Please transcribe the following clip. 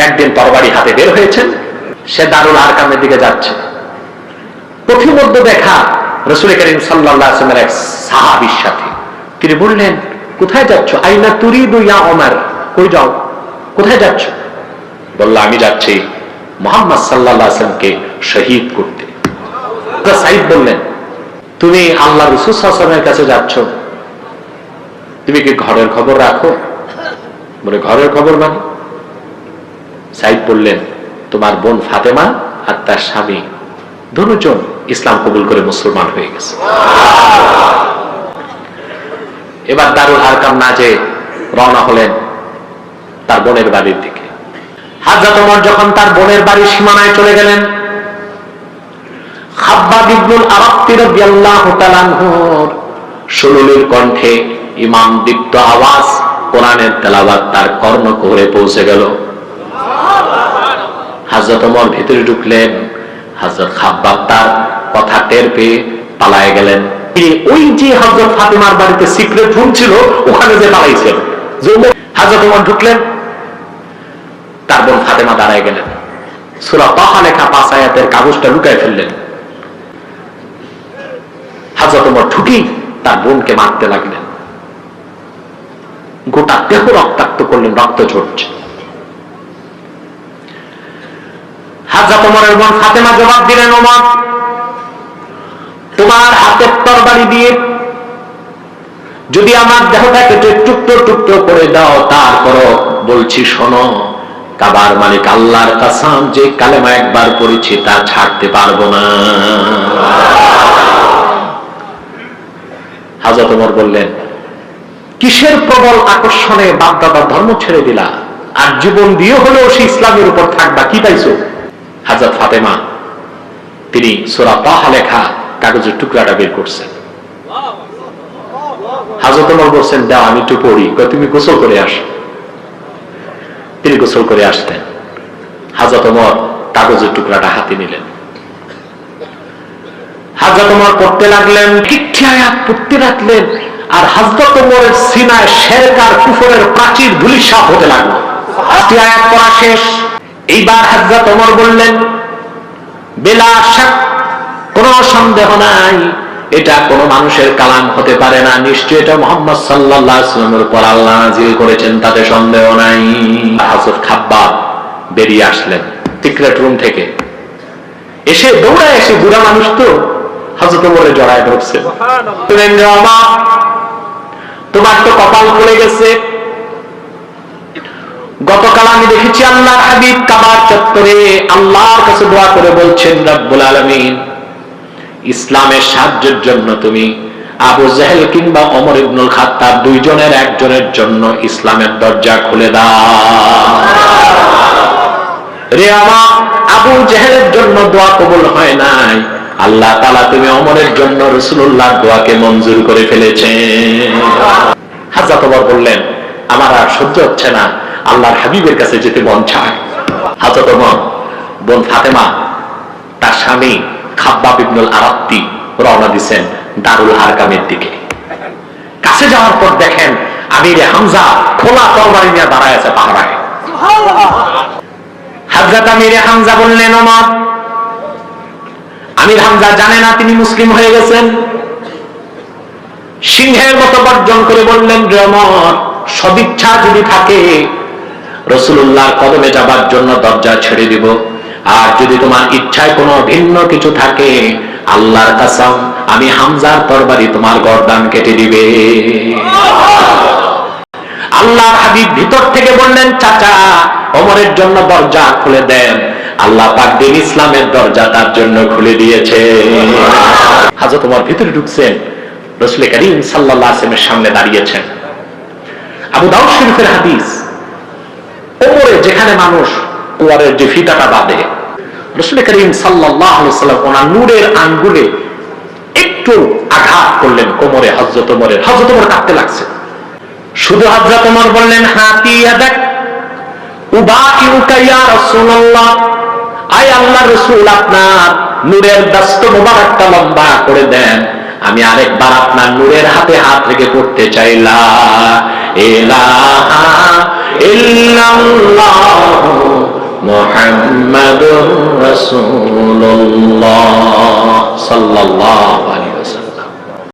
একদিন তরবারি হাতে বের হয়েছেন, সে দারুল আরকামের দিকে যাচ্ছে। পথিমধ্যে দেখা রাসূল করিম সাল্লাল্লাহু আলাইহি ওয়াসাল্লামের এক সাহাবীর সাথে। তিনি বললেন, কোথায় যাচ্ছ? আইনা তুরিদু ইয়া ওমর, কই যাও, কোথায় যাচ্ছ? বলল, আমি যাচ্ছি মুহাম্মদ সাল্লাল্লাহু আলাইহি ওয়াসাল্লামকে শহীদ করতে। সাইদ বললেন, তুমি আল্লাহ রাসূল সাল্লাল্লাহু আলাইহি ওয়াসাল্লামের কাছে যাচ্ছ, তুমি কি ঘরের খবর রাখো? বলে, ঘরের খবর মানে? সাইদ বললেন, তোমার বোন ফাতেমা আর তার স্বামী দুজন ইসলাম কবুল করে মুসলমান হয়ে গেছে। এবার দারুল আরকাম না যে রওনা হলেন তার বোনের বাড়ির দিকে। হযরত ওমর যখন তার বোনের বাড়ির সীমানায় চলে গেলেন, খাব্বাব ইবনুল আরাত্তি রাদিয়াল্লাহু তাআলা আনহুর সুলুলির কণ্ঠে ইমাম দীপ্ত আওয়াজ কোরআনের তেলাওয়াত তার কর্ণকুহরে পৌঁছে গেল। হযরত ওমর ভিতরে ঢুকলেন, হযরত খাব্বাব তার কথা টের পেয়ে পালায়ে গেলেন। তিনি ওই যে হযরত ফাতেমার বাড়িতে সিক্রেট রুম ছিল ওখানে যে পালাইছেন। হযরত ওমর ঢুকলেন, তার বোন ফাতেমা দাঁড়ায় গেলেন, সূরা তাহা লেখা 5 আয়াতের কাগজটা লুকায় ফেললেন। হযরত ওমর ঢুকেই তার বোনকে মারতে লাগলেন, গোটা দেহ রক্তাক্ত করলেন, রক্ত ঝরছে। হযরত ওমরের বোন ফাতেমা জবাব দিলেন, ওমর, তোমার হাতের তরবারি দিয়ে যদি আমার দেহটাকে টুকরো টুকরো করে দাও, তারপরও বলছি শোনো, কাবার মালিক আল্লাহর কসম, যে কালেমা একবার পড়েছি তা ছাড়তে পারবো না। হযরত ওমর বললেন, কিসের প্রবল আকর্ষণে বাপ-দাদার ধর্ম ছেড়ে দিলা, আর জীবন দিয়ে হলেও সে ইসলামের উপর থাকবা, কি পাইছো? হযরত ফাতেমা তিনি সূরা তাহা লেখা কাগজের টুকরাটা বের করছেন। হযরত ওমর বলছেন, দাও আমি একটু পড়ি। তুমি গোসল করে আসো। তিনি গোসল করে আসতেন। হযরত ওমর কাগজের টুকরাটা হাতে নিলেন, হযরত ওমর পড়তে লাগলেন, একটি আয়াত পড়তে লাগলেন, আর হযরত ওমরের সিনায় শিরক আর কুফরের প্রাচীর ধূলিসাৎ হতে লাগলো। একটি আয়াত পড়া শেষ। এইবার হযরত ওমর বললেন, বিলা শাক, কোনো সন্দেহ নাই, এটা কোনো মানুষের কালাম হতে পারে না, নিশ্চয়ই এটা মুহাম্মদ সাল্লাল্লাহু আলাইহি ওয়াসাল্লামের উপর আল্লাহ নাযিল করেছেন, তাতে সন্দেহ নাই। হযরত খাব্বাব বেরিয়ে আসলেন সিক্রেট রুম থেকে, এসে দৌড়ায় এসে বুড়া মানুষ তো হযরত ওমরে জড়ায় ধরছে। সুবহানাল্লাহ, তোমার তো কপাল খুলে গেছে। গতকাল আমি দেখেছি আল্লাহর হাবিব কাবার চত্বরে আল্লাহর কাছে দোয়া করে বলছেন, রব্বুল আলামিন, ইসলামের সাহায্যের জন্য তুমি আবু জাহেল কিংবা ওমর ইবনুল খাত্তাব দুইজনের একজনের জন্য ইসলামের দরজা খুলে দাও। রে আমার আবু জাহেলের জন্য দোয়া কবুল হয় নাই, আল্লাহ তাআলা তুমি ওমরের জন্য রাসূলুল্লাহর দোয়াকে মঞ্জুর করে ফেলেছেন। হযরত ওমর বললেন, আমার আর সহ্য হচ্ছে না, আল্লাহর হাবিবের কাছে যেতে মন চায়। হযরত ওমর বোন ফাতেমা তার স্বামী খাব্বাব ইবনুল আরাত্তি রওনা দিয়েছেন দারুল আরকামের দিকে। কাছে যাওয়ার পর দেখেন আমিরে হামজা খোলা তরবারি নিয়ে দাঁড়ায় আছে পাহারায়। হযরত আমিরে হামজা বললেন, ওমর, আমির হামজা জানে না তিনি মুসলিম হয়ে গেছেন। সিংহের মতো গর্জন করে বললেন, রে ওমর, সদিচ্ছা যদি থাকে রাসূলুল্লাহর কদমে যাবার জন্য দরজা ছেড়ে দিব, আর যদি তোমার ইচ্ছায় কোনো ভিন্ন কিছু থাকে, আল্লাহর কসম আমি হামজার তরবারি তোমার গর্দান কেটে দিবে। আল্লাহর হাবিব ভিতর থেকে বললেন, চাচা, ওমরের জন্য দরজা খুলে দেন, আল্লাহ পাক দিন ইসলামের দরজা তার জন্য খুলে দিয়েছে। হযরত ওমর ভিতরে ঢুকছেন, রাসূল করিম সাল্লাল্লাহু আলাইহি ওয়াসাল্লামের সামনে দাঁড়িয়েছেন। আবু দাউদ শরীফের হাদিস, ওমরে যেখানে মানুষ কোয়ারের যে ফিতাটা বাঁধে, রাসূল করিম সাল্লাল্লাহু আলাইহি ওয়াসাল্লাম ওনার নূরের আঙ্গুলে একটু আঘাত করলেন কোমরে হযরত ওমরের। হযরত ওমর কাঁপতে লাগছে। শুধু হযরত ওমর বললেন, হাতি ইয়াদাক উবাইউকা ইয়া রাসূলুল্লাহ, আয় আল্লাহর রাসূল, আপনার নূরের দস্ত মোবারকটা লম্বা করে দেন, আমি আরেকবার আপনার নূরের হাতে হাত রেখে পড়তে চাই, লা ইলাহা ইল্লাল্লাহু মুহাম্মাদুর রাসূলুল্লাহ সাল্লাল্লাহু